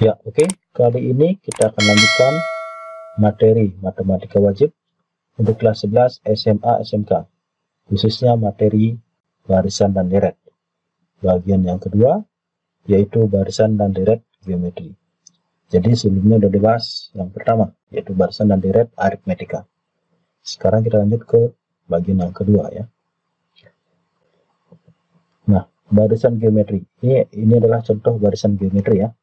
Ya, oke. Kali ini kita akan lanjutkan materi matematika wajib untuk kelas 11 SMA SMK, khususnya materi barisan dan deret. Bagian yang kedua yaitu barisan dan deret geometri. Jadi sebelumnya sudah dibahas yang pertama, yaitu barisan dan deret aritmetika. Sekarang kita lanjut ke bagian yang kedua ya. Nah, barisan geometri. Ini adalah contoh barisan geometri ya,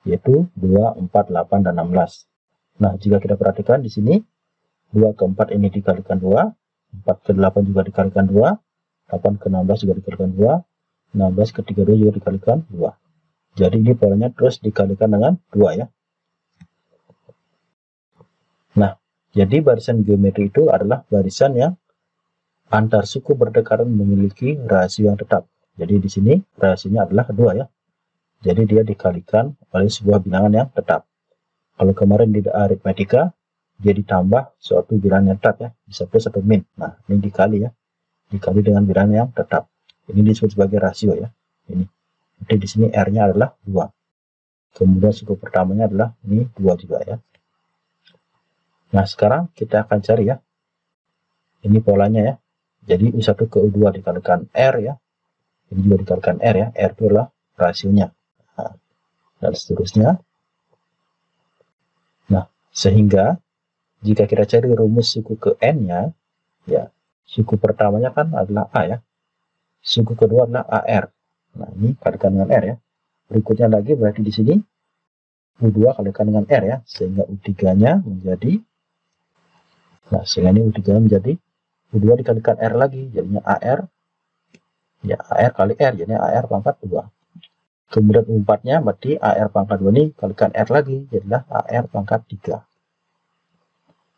yaitu 2, 4, 8, dan 16. Nah, jika kita perhatikan di sini 2 ke 4 ini dikalikan 2, 4 ke 8 juga dikalikan 2, 8 ke 16 juga dikalikan 2, 16 ke 32 juga dikalikan 2. Jadi ini polanya terus dikalikan dengan 2 ya. Nah, jadi barisan geometri itu adalah barisan yang antar suku berdekatan memiliki rasio yang tetap. Jadi di sini rasionya adalah 2 ya. Jadi dia dikalikan oleh sebuah bilangan yang tetap. Kalau kemarin di aritmetika, dia ditambah suatu bilangan yang tetap ya, bisa plus atau min. Nah, ini dikali ya, dikali dengan bilangan yang tetap. Ini disebut sebagai rasio ya. Ini. Jadi di sini R-nya adalah 2. Kemudian suku pertamanya adalah ini 2 juga ya. Nah, sekarang kita akan cari ya. Ini polanya ya. Jadi U1 ke U2 dikalikan R ya. Ini juga dikalikan R ya. R itu adalah rasionya. Nah, dan seterusnya. Nah, sehingga jika kita cari rumus suku ke N-nya, ya, suku pertamanya kan adalah A ya. Suku kedua adalah AR. Nah, ini kalikan dengan R ya. Berikutnya lagi berarti di sini U2 kalikan dengan R ya, sehingga U3-nya menjadi, nah, sehingga ini U3-nya menjadi U2 dikalikan R lagi, jadinya AR, ya, AR kali R, jadinya AR pangkat 2. Kemudian U4-nya berarti AR pangkat 2 ini kalikan R lagi, jadilah AR pangkat 3.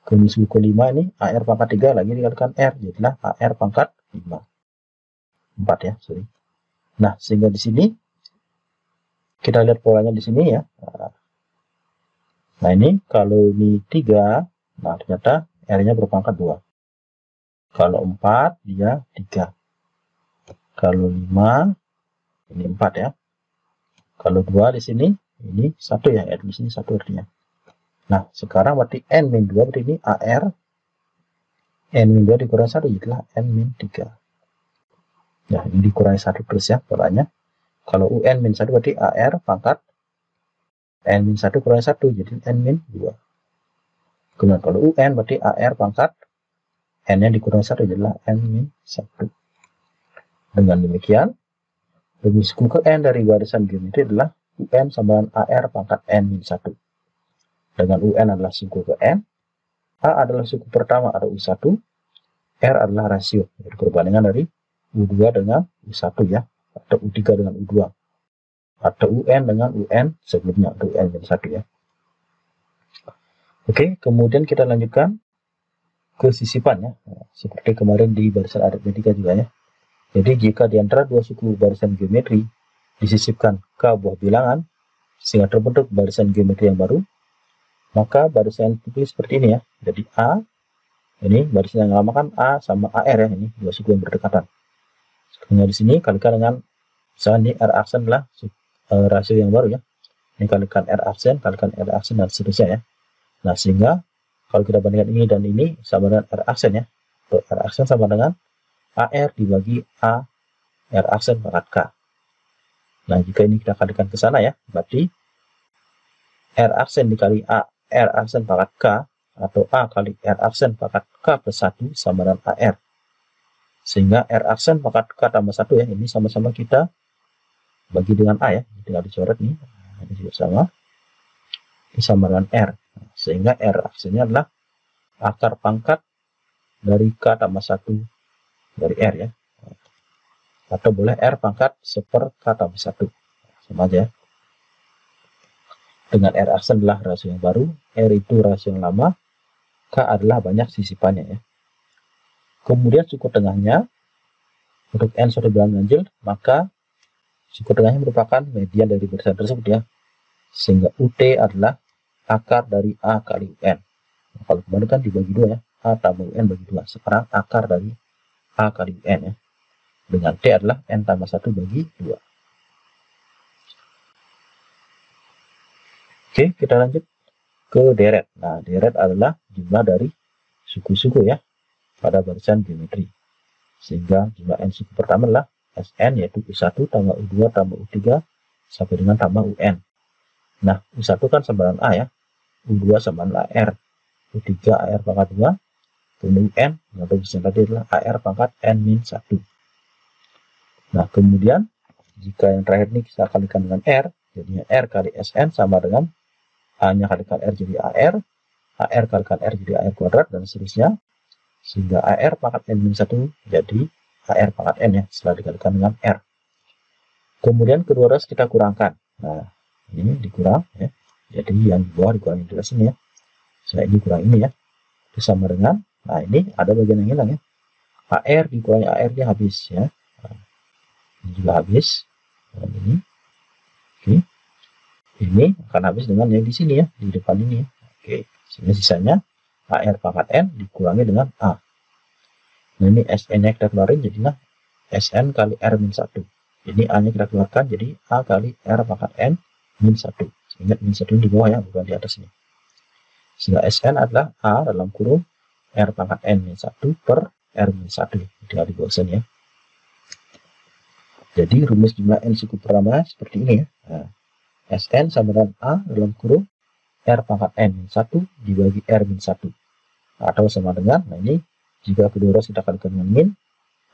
Kemudian suku kelima ini AR pangkat 3 lagi dikalikan R, jadilah AR pangkat 5. 4 ya, sorry. Nah, sehingga di sini kita lihat polanya di sini ya. Nah, ini kalau ini 3, nah ternyata R-nya berpangkat 2. Kalau 4 dia 3. Kalau 5 ini 4 ya. Kalau 2 di sini ini 1 ya, di sini 1 artinya. Nah, sekarang berarti N-2 berarti ini AR N-2 dikurangi 1 jadilah N-3. Nah, ini dikurangi 1 terus ya polanya. Kalau UN-1 berarti AR pangkat N-1 kurangi 1 jadi N-2. Kemudian kalau UN berarti AR pangkat N-nya dikurangi 1 jadilah N-1. Dengan demikian, rumus suku ke N dari barisan geometri adalah UN sama dengan AR pangkat N-1. Dengan UN adalah suku ke N, A adalah suku pertama ada U1, R adalah rasio, jadi perbandingan dari U2 dengan U1 ya, atau U3 dengan U2, atau UN dengan UN sebelumnya, atau UN-1 ya. Oke, kemudian kita lanjutkan ke sisipan ya, seperti kemarin di barisan aritmetika juga ya. Jadi jika di antara dua suku barisan geometri disisipkan k buah bilangan sehingga terbentuk barisan geometri yang baru, maka barisan yang seperti ini ya. Jadi A, ini barisan yang lama kan A sama AR ya, ini dua suku yang berdekatan. Sekarang di sini kalikan dengan misalnya ini R aksen adalah rasio yang baru ya. Ini kalikan R aksen, kalikan R aksen dan seterusnya ya. Nah, sehingga kalau kita bandingkan ini dan ini sama dengan R aksen ya. R aksen sama dengan AR dibagi A R aksen pangkat K. Nah, jika ini kita kalikan ke sana ya, berarti R aksen dikali A R aksen pangkat K atau A kali R aksen pangkat K plus 1 sama dengan AR. Sehingga R aksen pangkat K tambah 1 ya, ini sama-sama kita bagi dengan A ya, tinggal dicoret nih. Ini juga sama. Ini sama dengan R. Sehingga R aksennya adalah akar pangkat dari K tambah 1 dari R ya. Atau boleh R pangkat seper K tambah 1. Sama aja ya. Dengan R aksen adalah rasio yang baru, R itu rasio yang lama, K adalah banyak sisipannya ya. Kemudian suku tengahnya, untuk N suatu bilangan ganjil, maka suku tengahnya merupakan median dari barisan tersebut ya. Sehingga UT adalah akar dari A kali UN. Nah, kalau kemarin kan dibagi 2 ya, A tambah UN bagi 2. Sekarang akar dari A kali UN ya. Dengan T adalah N tambah 1 bagi 2. Oke, kita lanjut ke deret. Nah, deret adalah jumlah dari suku-suku ya pada barisan geometri. Sehingga jumlah n suku pertama adalah Sn, yaitu U1 tambah U2 tambah U3 sampai dengan tambah Un. Nah, U1 kan sama dengan A ya, U2 sama dengan AR, U3 AR pangkat 2, kemudian Un, yang rumusnya tadi adalah AR pangkat N-1. Nah, kemudian jika yang terakhir ini kita kalikan dengan R, jadinya R kali Sn sama dengan A-nya kalikan R jadi AR kalikan R jadi AR kuadrat, dan seterusnya. Sehingga AR pangkat N-1 jadi AR pangkat N ya, setelah dikalikan dengan R. Kemudian kedua ruas kita kurangkan. Nah, ini dikurang ya. Jadi yang di bawah dikurangin dari sini ya. Saya ini kurang ini ya. Itu sama dengan, nah ini ada bagian yang hilang ya. AR dikurangi AR-nya habis ya. Nah, ini juga habis. Nah, ini. Oke. Ini akan habis dengan yang di sini ya, di depan ini ya. Oke. Sehingga sisanya AR pangkat N dikurangi dengan A. Nah, ini Sn-nya kita keluarin jadilah Sn kali R-1. Jadi A-nya kita keluarkan jadi A kali R pangkat N-1. Ingat -1 di bawah ya, bukan di atas ini. Sehingga Sn adalah A dalam kurung R pangkat N-1 per R-1. Tinggal di bawah sini ya. Jadi rumus jumlah N suku pertama seperti ini ya. Nah, Sn sama dengan A dalam kurung R pangkat N-1 dibagi R-1. Atau sama dengan, nah ini jika kedua ruas kita kalikan dengan min,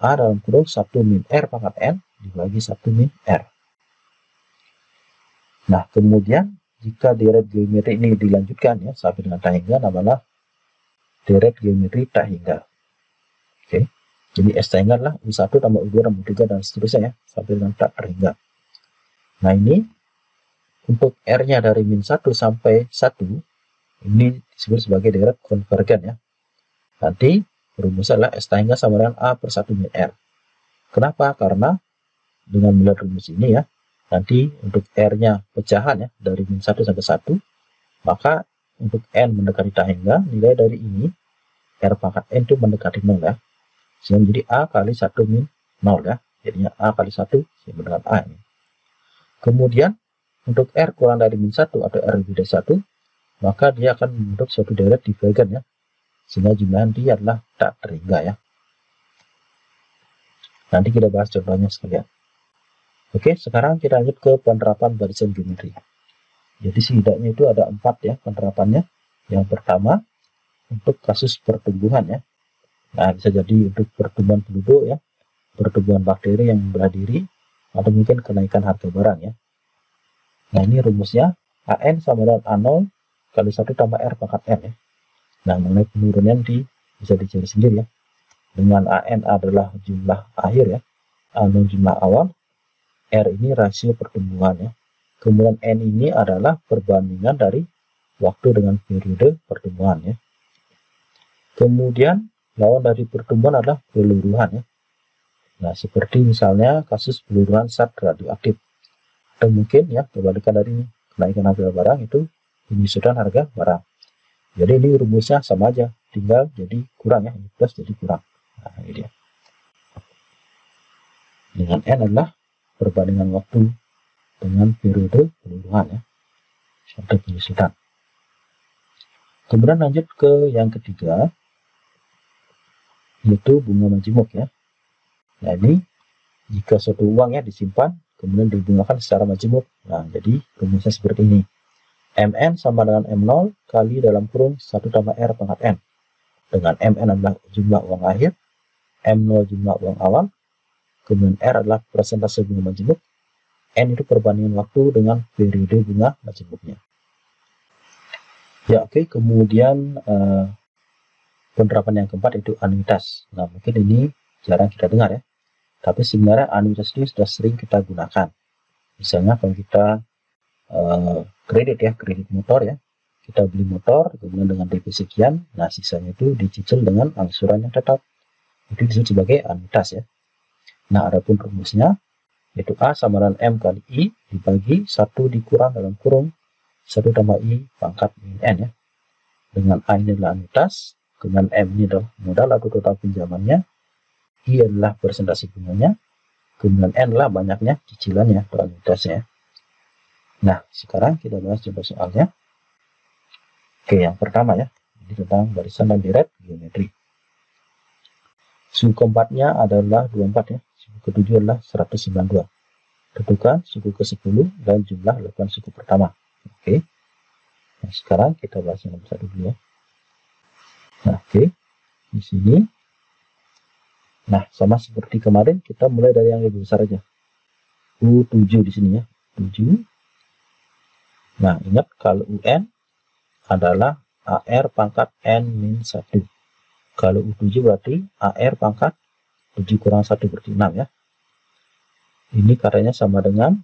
A dalam kurung 1 min R pangkat N dibagi 1 min R. Nah, kemudian jika deret geometri ini dilanjutkan ya sampai dengan tak hingga, namanya deret geometri tak hingga. Oke. Jadi S tak hingga adalah U1 tambah U2 tambah U3 dan seterusnya ya sampai dengan tak terhingga. Nah, ini untuk R-nya dari min 1 sampai 1 ini disebut sebagai deret konvergen ya. Nanti rumusnya adalah S tak hingga sama dengan A per 1 min R. Kenapa? Karena dengan melihat rumus ini ya, nanti untuk R-nya pecahan ya, dari min 1 sampai 1, maka untuk N mendekati tak hingga, nilai dari ini, R pangkat N itu mendekati 0 ya. Sehingga menjadi A kali 1 min 0 ya. Jadinya A kali 1 sama dengan A ini. Kemudian, untuk R kurang dari min 1 atau R lebih dari 1, maka dia akan membentuk suatu deret divergen ya. Sehingga jumlah nanti adalah tak terhingga ya. Nanti kita bahas contohnya sekalian. Oke, sekarang kita lanjut ke penerapan barisan geometri. Jadi setidaknya itu ada 4 ya penerapannya. Yang pertama, untuk kasus pertumbuhan ya. Nah, bisa jadi untuk pertumbuhan penduduk ya, pertumbuhan bakteri yang belah diri, atau mungkin kenaikan harga barang ya. Nah, ini rumusnya AN sama dengan A0 kali 1 tambah R pangkat N ya. Nah, mengenai penurunan bisa dicari sendiri ya. Dengan AN adalah jumlah akhir ya, A0 jumlah awal, R ini rasio pertumbuhan ya. Kemudian N ini adalah perbandingan dari waktu dengan periode pertumbuhan ya. Kemudian lawan dari pertumbuhan adalah peluruhan ya. Nah, seperti misalnya kasus peluruhan zat radioaktif. Atau mungkin ya kebalikan dari ini, kenaikan harga barang itu penyusutan harga barang. Jadi ini rumusnya sama aja, tinggal jadi kurang ya, ini plus jadi kurang. Nah, ini dia. Dengan N adalah perbandingan waktu dengan periode peluruhan ya, atau penyusutan. Kemudian lanjut ke yang ketiga, yaitu bunga majemuk ya. Nah, ini jika suatu uang ya disimpan kemudian dibungakan secara majemuk. Nah, jadi rumusnya seperti ini. Mn sama dengan M0 kali dalam kurung 1 tambah R pangkat N. Dengan Mn adalah jumlah uang akhir, M0 jumlah uang awal, kemudian R adalah persentase bunga majemuk, N itu perbandingan waktu dengan periode bunga majemuknya. Ya, oke. Kemudian penerapan yang keempat itu anuitas. Nah, mungkin ini jarang kita dengar ya. Tapi sebenarnya anuitas ini sudah sering kita gunakan. Misalnya kalau kita kredit ya, kredit motor ya. Kita beli motor, kemudian dengan DP sekian, nah sisanya itu dicicil dengan angsuran yang tetap. Itu disebut sebagai anuitas ya. Nah, adapun rumusnya, yaitu A sama dengan M kali I dibagi 1 dikurang dalam kurung 1 tambah I pangkat min N ya. Dengan A ini adalah anuitas, kemudian M ini adalah modal atau total pinjamannya, I adalah persentase bunganya, kemudian N adalah banyaknya cicilannya atau anuitasnya. Nah, sekarang kita bahas contoh soalnya. Oke, yang pertama ya, ini tentang barisan dan deret geometri. Suku keempatnya adalah 24 ya, suku ketujuh adalah 192. Tentukan suku ke-10 dan jumlah 8 suku pertama. Oke, nah sekarang kita bahas yang nomor 1 dulu ya. Nah, oke, di sini. Nah, sama seperti kemarin, kita mulai dari yang lebih besar aja. U7 di sini ya, 7. Nah, ingat kalau UN adalah AR pangkat N-1. Kalau U7 berarti AR pangkat 7 kurang 1 berarti 6 ya. Ini katanya sama dengan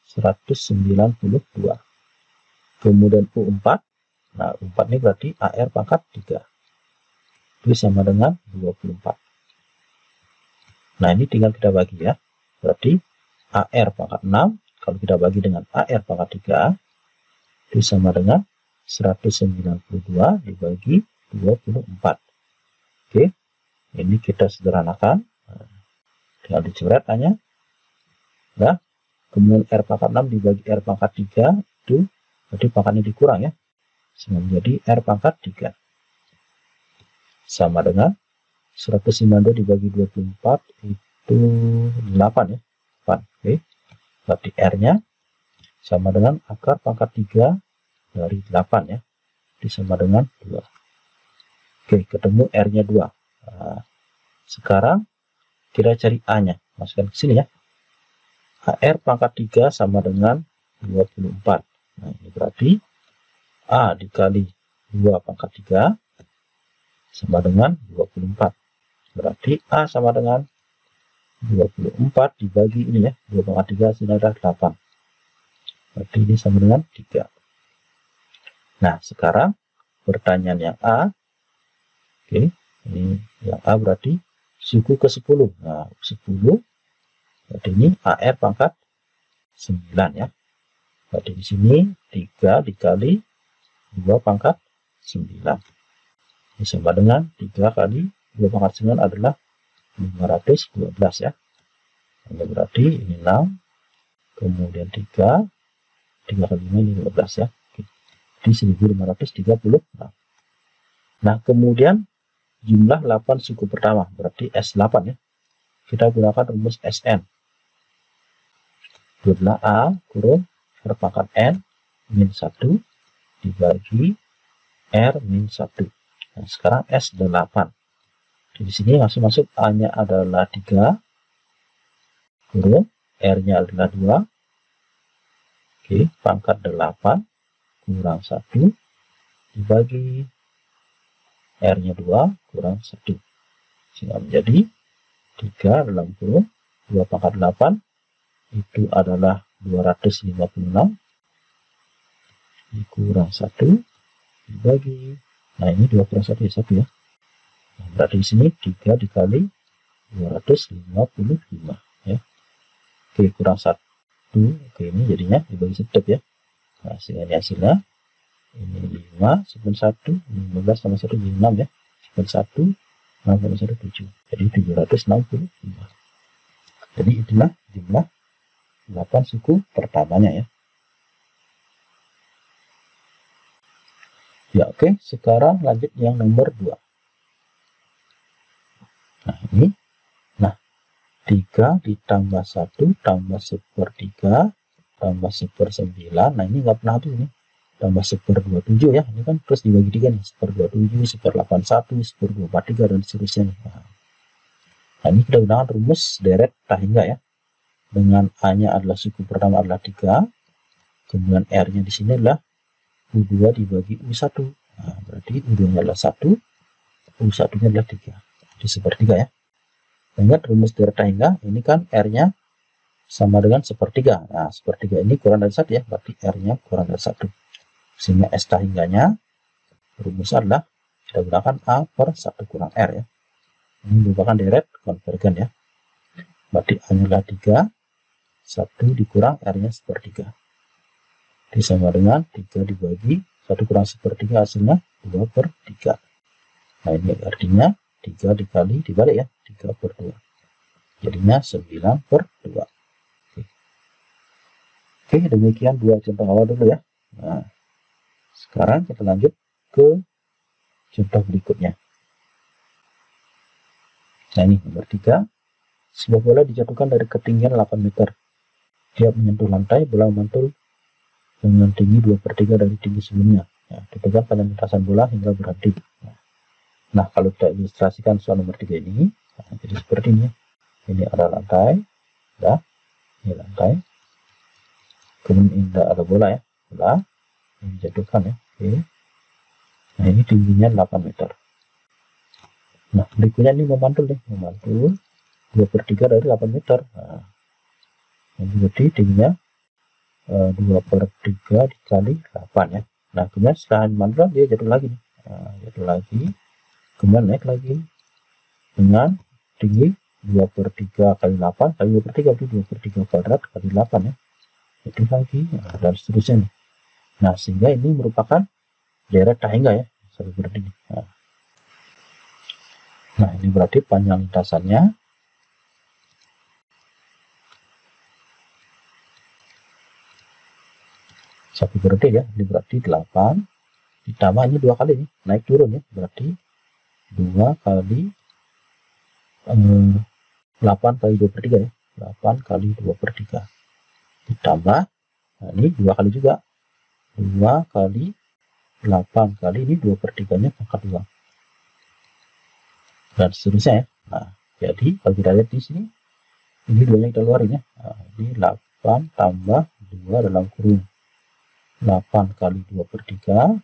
192. Kemudian U4. Nah, U4 ini berarti AR pangkat 3. Itu sama dengan 24. Nah, ini tinggal kita bagi ya. Berarti AR pangkat 6, kalau kita bagi dengan AR pangkat 3, itu sama dengan 192 dibagi 24. Oke, ini kita sederhanakan. Tinggal dicoret hanya. Nah, kemudian R pangkat 6 dibagi R pangkat 3, itu berarti pangkatnya dikurang ya. Sehingga menjadi R pangkat 3. Sama dengan 192 dibagi 24 itu 8 ya. 8. Oke. Berarti R-nya sama dengan akar pangkat 3 dari 8 ya. Jadi sama dengan 2. Oke, ketemu R-nya 2. Nah, sekarang kita cari A-nya. Masukkan ke sini ya. AR pangkat 3 sama dengan 24. Nah, ini berarti A dikali 2 pangkat 3 sama dengan 24. Berarti A sama dengan 24 dibagi ini ya. 2 pangkat 3 sini adalah 8. Berarti ini sama dengan 3. Nah, sekarang pertanyaan yang A. Oke, ini yang A berarti suku ke-10. Nah, 10 berarti ini AR pangkat 9 ya. Berarti di sini 3 dikali 2 pangkat 9. Ini sama dengan 3 kali 2 pangkat 9 adalah 512 ya. Ini berarti ini 6. Kemudian 3. 3 kali 5 ini 15 ya. Di 1536. Nah, kemudian jumlah 8 suku pertama. Berarti S8 ya. Kita gunakan rumus SN. Itu adalah A kurung R pangkat N min 1 dibagi R min 1. Nah, sekarang S8. Di sini masuk A-nya adalah 3 kurung R-nya adalah 2. Oke, pangkat 8 kurang 1 dibagi R-nya 2 kurang 1. Sehingga menjadi 3 dalam kurung 2 pangkat 8 itu adalah 256 dikurang 1 dibagi. Nah, ini 2 kurang 1 ya 1 ya. Nah, berarti di sini 3 dikali 255 ya. Oke, kurang 1. Oke, ini jadinya dibagi step ya. Nah, sehingga ini hasilnya ini 5 9 1 15 sama 1 jadi 6 ya. 9 1 6 sama 1 7. Jadi 765. Jadi itulah jumlah 8 suku pertamanya ya. Ya, oke, sekarang lanjut yang nomor 2. Nah, ini. Nah, 3 ditambah 1 tambah 1/3 tambah 1/9. Nah, ini nggak pernah habis ini. Tambah 1/27 ya. Ini kan terus dibagi 3 nih. 1/27, 1/81, 1/243 dan seterusnya nih. Nah, ini kita gunakan rumus deret tak hingga ya. Dengan A-nya adalah suku pertama adalah 3. Kemudian R-nya di sini adalah U2 dibagi U1. Nah, berarti U2-nya adalah 1, U1-nya adalah 3. Di 1/3 ya. Ingat rumus deret tak hingga, ini kan R-nya sama dengan 1/3. Nah, 1/3 ini kurang dari 1 ya, berarti R-nya kurang dari 1. Sehingga S tak hingganya rumus adalah kita gunakan A/1 kurang R ya. Ini merupakan deret konvergen ya. Berarti A-nya adalah 3, 1 dikurang R-nya 1/3. Ini sama dengan 3 dibagi 1 kurang 1/3 hasilnya 2/3. Nah, ini artinya 3 dikali dibalik ya, 3/2. Jadinya 9/2. Oke, demikian dua contoh awal dulu ya. Nah, sekarang kita lanjut ke contoh berikutnya. Nah, ini nomor 3. Sebuah bola dijatuhkan dari ketinggian 8 meter. Tiap menyentuh lantai, bola memantul dengan tinggi 2/3 dari tinggi sebelumnya. Ya, ditentukan pada lintasan bola hingga berhenti. Nah, kalau kita ilustrasikan soal nomor 3 ini, nah, jadi seperti ini. Ini ada lantai, ya, ini lantai. Kemudian ini ada bola ya, bola yang dijatuhkan ya. Oke. Nah, ini tingginya 8 meter. Nah, berikutnya ini memantul nih, memantul 2/3 dari 8 meter. Nah, ini berarti tingginya 2/3 dikali 8 ya. Nah, kemudian setelah memantul dia jatuh lagi nih. Nah, jatuh lagi, kemudian naik lagi dengan tinggi 2/3 kali 8 kali 2/3 berarti 2/3 kuadrat kali 8 ya. Itu lagi, nah, dan seterusnya nih. Nah, sehingga ini merupakan daerah tangga ya, seperti ini. Nah, ini berarti panjang lintasannya 1/3 ya, ini berarti 8 ditambah ini 2 kali nih, naik turun ya, berarti 2 kali 8 kali 2/3 ya, 8 kali 2/3 ditambah, nah ini 2 kali juga, 2 kali 8 kali ini 2/3 nya pangkat 2 dan seterusnya ya. Nah, jadi kalau kita lihat di sini ini 2 nya kita keluarin ya. Nah, ini 8 tambah 2 dalam kurung 8 kali 2/3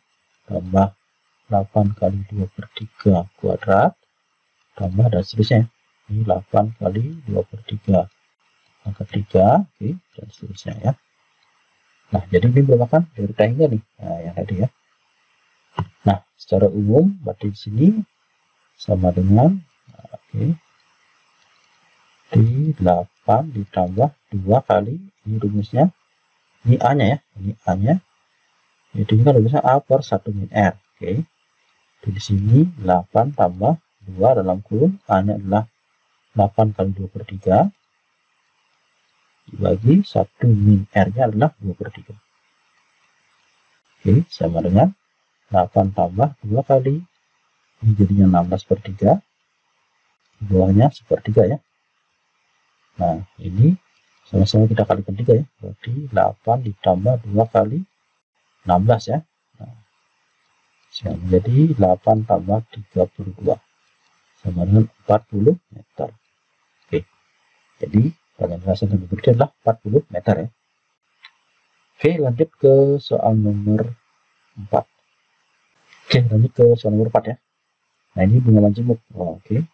tambah 8 kali 2/3 kuadrat tambah dan seterusnya. Ini 8 kali 2/3 pangkat 3, oke, dan seterusnya ya. Nah, jadi ini merupakan dari tangga nih, nah, yang tadi ya. Nah, secara umum berarti di sini sama dengan, oke, di 8 ditambah 2 kali, ini rumusnya, ini A nya ya, ini A nya, itu kan rumusnya A per 1 min R, oke. Di sini 8 tambah 2 dalam kurung, A nya adalah 8 kali 2/3 dibagi 1 min R nya adalah 2/3. Oke, sama dengan 8 tambah 2 kali, ini jadinya 16/3, bawahnya 1/3 ya. Nah, ini sama-sama kita kalikan 3 ya, berarti 8 ditambah 2 kali 16 ya. Nah, menjadi 8 tambah 32 sama dengan 40 meter. Oke, jadi panjang lintasan yang berikutnya adalah 40 meter ya. Oke, lanjut ke soal nomor 4. Oke, lanjut ke soal nomor 4 ya. Nah, ini bunga majemuk. Oh, oke.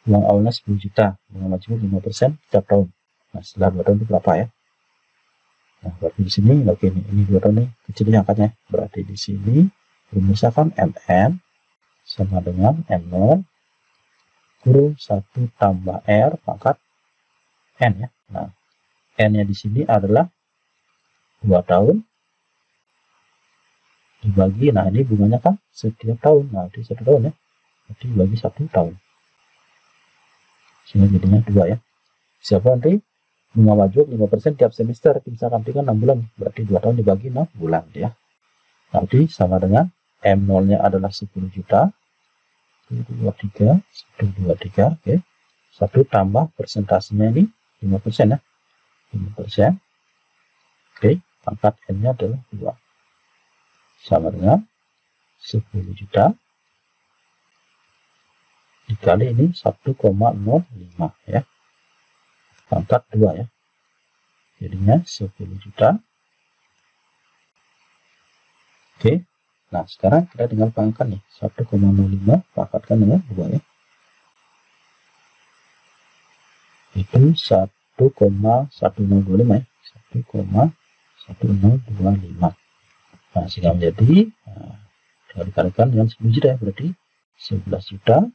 Uang awalnya 10 juta, bunga majemuk 5% setiap tahun. Nah, setelah 2 tahun itu berapa ya? Nah, berarti di sini, oke, ini 2 tahun nih, kecilnya angkanya. Berarti di sini rumusnya kan MN sama dengan M0 kurung 1 tambah R pangkat N ya. Nah, N-nya di sini adalah 2 tahun dibagi, nah ini bunganya kan setiap tahun, nah di 1 tahun ya, berarti dibagi 1 tahun, sehingga jadinya 2 ya. Siapa nanti bunga wajib 5% tiap semester, misalkan kan 6 bulan, berarti 2 tahun dibagi 6 bulan ya. Nanti sama dengan M0 nya adalah 10 juta, 123, 123, oke. 1 tambah persentasenya ini 5% ya, 5%, oke, pangkat N nya adalah 2 sama dengan 10 juta dikali ini 1,05 ya, pangkat 2 ya, jadinya 10 juta. Oke, nah sekarang kita tinggal pangkat nih, 1,05 pangkatkan dengan 2 ya, itu 1,1025 ya, 1,1025. Nah, sehingga menjadi, nah, kalau dikalikan dengan 10 juta ya, berarti 11 juta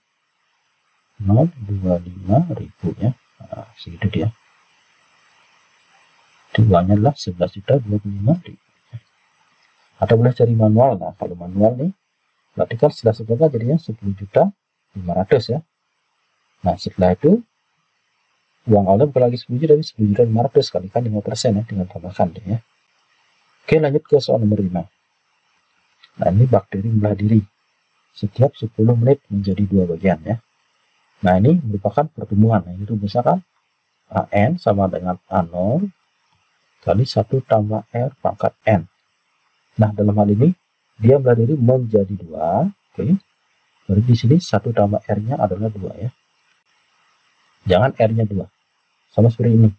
025 ribu ya. Nah, segitu dia. Uangnya adalah 11 juta 25 ribu. Atau boleh cari manual. Nah, kalau manual nih, berarti kan setelah sebenarnya jadinya 10 juta 500 ya. Nah, setelah itu, uang awalnya bukan lagi 10 juta, tapi 10 juta 500 kalikan 5% ya, dengan tambahkan deh ya. Oke, lanjut ke soal nomor 5. Nah, ini bakteri membelah diri setiap 10 menit menjadi 2 bagian ya. Nah, ini merupakan pertumbuhan. Nah, ini rumusnya kan AN sama dengan A0 kali 1 tambah R pangkat N. Nah, dalam hal ini dia belah diri menjadi 2. Oke. Berarti di sini 1 tambah R-nya adalah 2 ya. Jangan R-nya 2. Sama seperti ini.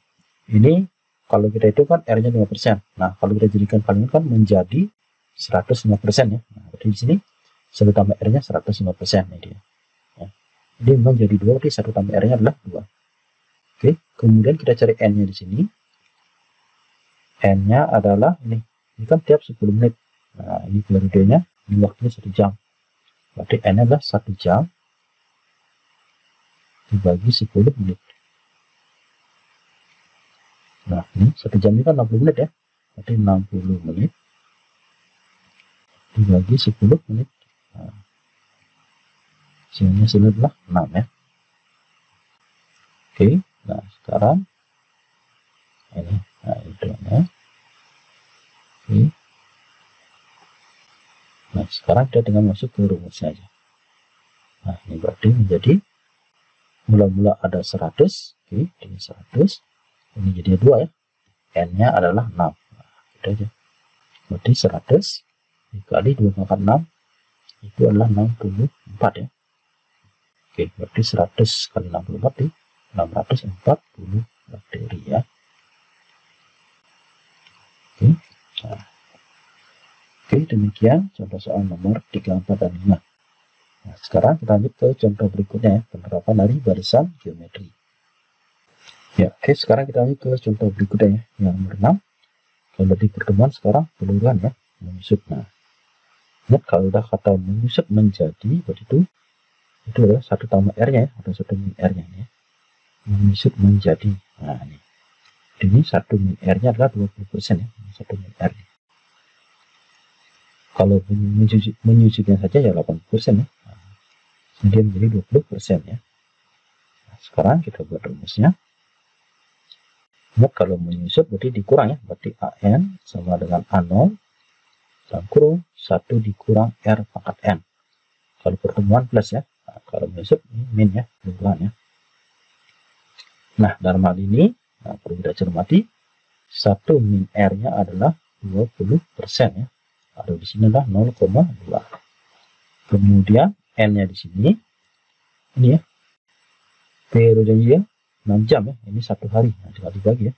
Ini kalau kita itu kan R-nya 5%. Nah, kalau kita jadikan kalian kan menjadi 105% ya. Nah, berarti di sini 1 tambah R-nya 105% ini dia. Ya. Jadi menjadi 2, berarti 1 tambah R-nya adalah 2. Oke, kemudian kita cari N-nya di sini. N-nya adalah ini. Ini kan tiap 10 menit. Nah, ini periodenya, ini waktunya 1 jam. Berarti N adalah 1 jam dibagi 10 menit. Nah, ini 1 jam ini kan 60 menit ya. Berarti 60 menit dibagi 10 menit. Nah, hasilnya adalah 6 ya. Oke, nah sekarang ini, nah itu ya. Oke. Nah, sekarang kita tinggal masuk ke rumusnya aja. Nah, ini berarti menjadi mula-mula ada 100, oke, ini 100, ini jadi 2 ya. N-nya adalah 6. Nah, itu aja. Berarti 100 dikali 2 pangkat 6 itu adalah 64 ya. Oke, berarti 100 kali 64 di 640 bakteri ya. Oke. Nah. Oke, demikian contoh soal nomor 3, 4, dan 5. Nah, sekarang kita lanjut ke contoh berikutnya ya, penerapan dari barisan geometri. Ya, oke, sekarang kita lanjut ke contoh berikutnya ya, yang nomor 6. Kalau di pertemuan sekarang peluruhan ya, menyusut. Nah, ingat kalau udah kata menyusut menjadi, berarti itu adalah 1 tambah R-nya ya, atau 1 min R-nya ya. Menyusut menjadi. Nah, ini 1 min R-nya adalah 20% ya, 1 min R. Kalau menyusutnya saja ya 80% ya. Dia menjadi 20% ya. Nah, sekarang kita buat rumusnya. Ingat kalau menyusut berarti dikurang ya. Berarti AN sama dengan A0 dalam kurung 1 dikurang R pangkat N. Kalau pertemuan plus ya. Nah, kalau menyusut ini min ya, perubahan ya. Nah, dalam hal ini perlu kita cermati 1 min R-nya adalah 20% ya. Atau di sini adalah 0,2. Kemudian N-nya di sini ini ya, periodenya 6 jam ya, ini 1 hari. Nah, tinggal dibagi ya,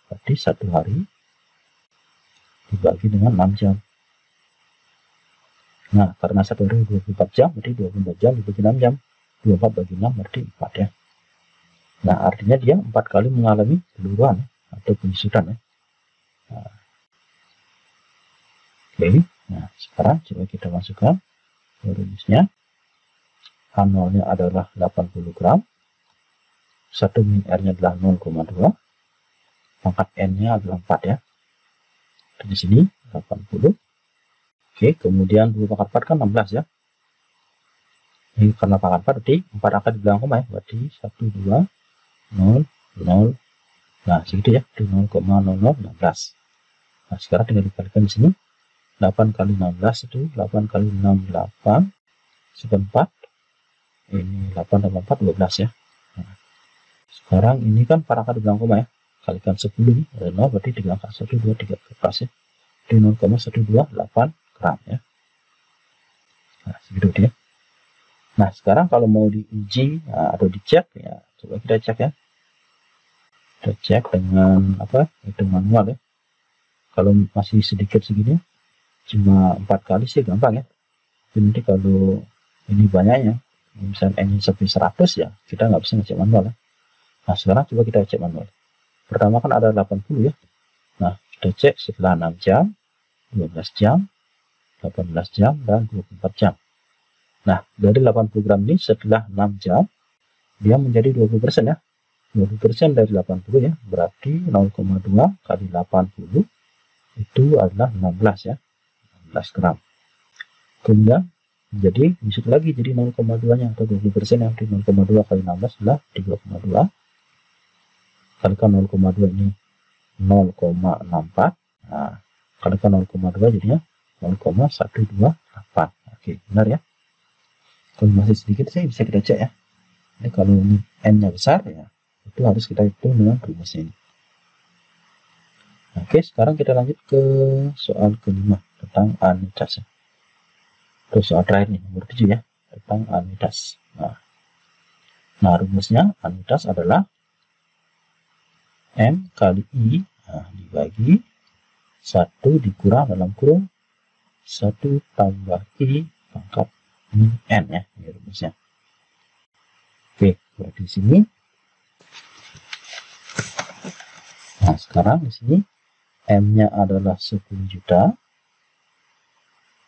berarti 1 hari dibagi dengan 6 jam. Nah, karena 1 hari 24 jam, berarti 24 jam dibagi 6 jam, 24 bagi 6 berarti 4 ya. Nah, artinya dia 4 kali mengalami peluruhan atau penyusutan ya. Nah, oke, nah sekarang coba kita masukkan rumusnya. A0-nya adalah 80 gram, 1 min R-nya adalah 0,2, pangkat N-nya adalah 4 ya. Di sini 80. Oke, kemudian 2 pangkat 4 kan 16 ya. Ini karena pangkat 4 berarti 4 angka di belakang koma ya, berarti 1, 2, 0, 0. Nah, segitu ya, 0,0016. Nah, sekarang tinggal dikalikan di sini. 8 kali 16 itu 8 kali 6, 8, seperempat. Ini 8 tambah 4, 12 ya. Nah, sekarang ini kan 4 angka di belakang koma ya. Kalikan 10 ini ada 0, berarti 3 angka 1, 2, 3 ke atas ya. Jadi 0,128 gram ya. Nah, segitu dia. Nah, sekarang kalau mau diuji atau dicek ya, coba kita cek ya. Kita cek dengan apa? Hitung manual ya. Kalau masih sedikit segini, cuma 4 kali sih gampang ya. Jadi kalau ini banyaknya, misalnya ini sampai 100 ya, kita nggak bisa ngecek manual ya. Nah, sekarang coba kita cek manual. Pertama kan ada 80 ya. Nah, kita cek setelah 6 jam, 12 jam, 18 jam, dan 24 jam. Nah, dari 80 gram ini setelah 6 jam, dia menjadi 20% ya. 20% dari 80 ya, berarti 0,2 kali 80 itu adalah 16 ya. 16 gram. Kemudian jadi disut lagi jadi 0,2 nya atau 20% yang 0,2 kali 16 adalah 3,2. Kalikan 0,2 ini 0,64. Nah, kalikan 0,2 jadinya 0,128. Oke, benar ya. Kalau masih sedikit sih bisa kita cek ya. Jadi kalau ini n-nya besar ya, itu harus kita hitung dengan rumusnya ini. Oke, sekarang kita lanjut ke soal kelima tentang anuitas. Itu soal terakhir nih, nomor 7 ya, tentang anuitas. Nah, rumusnya anuitas adalah M kali I dibagi 1 dikurang dalam kurung 1 tambah I pangkat min N ya, ini rumusnya. Oke, berarti di sini. Nah, sekarang di sini M-nya adalah 10 juta.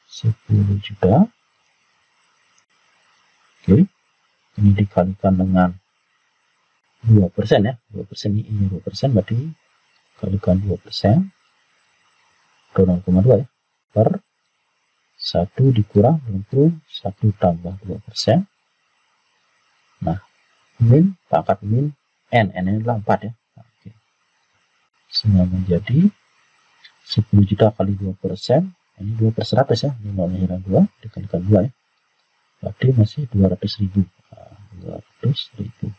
10 juta. Oke. Ini dikalikan dengan 2% ya. 2% ini 2%, berarti kalikan 2%. Atau 0,2 ya. Per 1 dikurang 1 tambah 2%. Nah, min, pangkat min N. N ini adalah 4 ya. Oke. Sehingga menjadi 10 juta kali 2%. Ini 2 per 100 ya. Ini 0 hilang 2. Dikalikan 2 ya. Berarti masih 200.000. 200.000.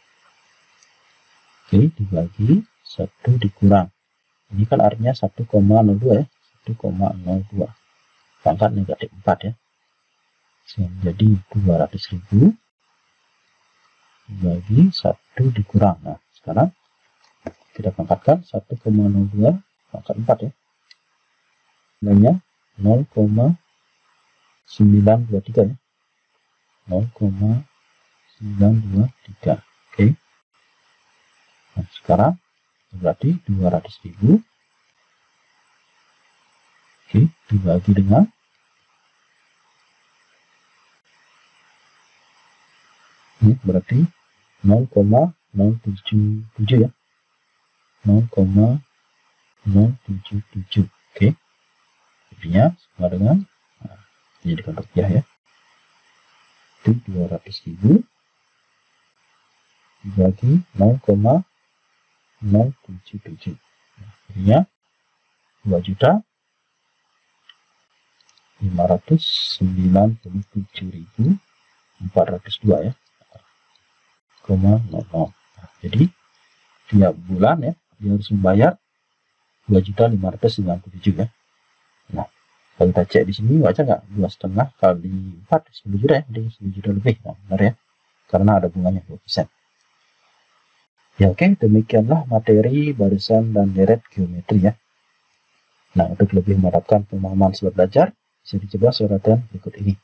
Oke, dibagi 1 dikurang. Ini kan artinya 1,02 ya. 1,02. Pangkat negatif 4 ya. Sehingga menjadi 200.000 dibagi 1 dikurang. Nah, sekarang kita pangkatkan 1,02 pangkat 4 ya. Nilainya 0,923 ya. 0,923. Oke. Nah, sekarang berarti 200.000 dibagi dengan ini berarti 0,077 ya. 0,077. Oke. Jadinya sama dengan dijadikan rupiah ya. Itu 200.000 dibagi 0,077. Jadinya 2.597.402 ya. 0,00. Jadi tiap bulan ya dia harus membayar 2.597 ya. Nah, kalau kita cek di sini wajar nggak 2,5 kali 4 10 juta ya, jadi 10 juta lebih. Nah, benar ya, karena ada bunganya 2%. Ya oke, demikianlah materi barisan dan deret geometri ya. Nah, untuk lebih mendapatkan pemahaman sobat belajar, bisa dicoba suratan berikut ini.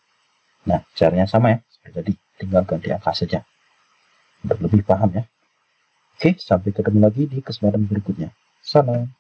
Nah, caranya sama ya, seperti tadi, tinggal ganti angka saja. Untuk lebih paham ya. Oke, sampai ketemu lagi di kesempatan berikutnya. Salam.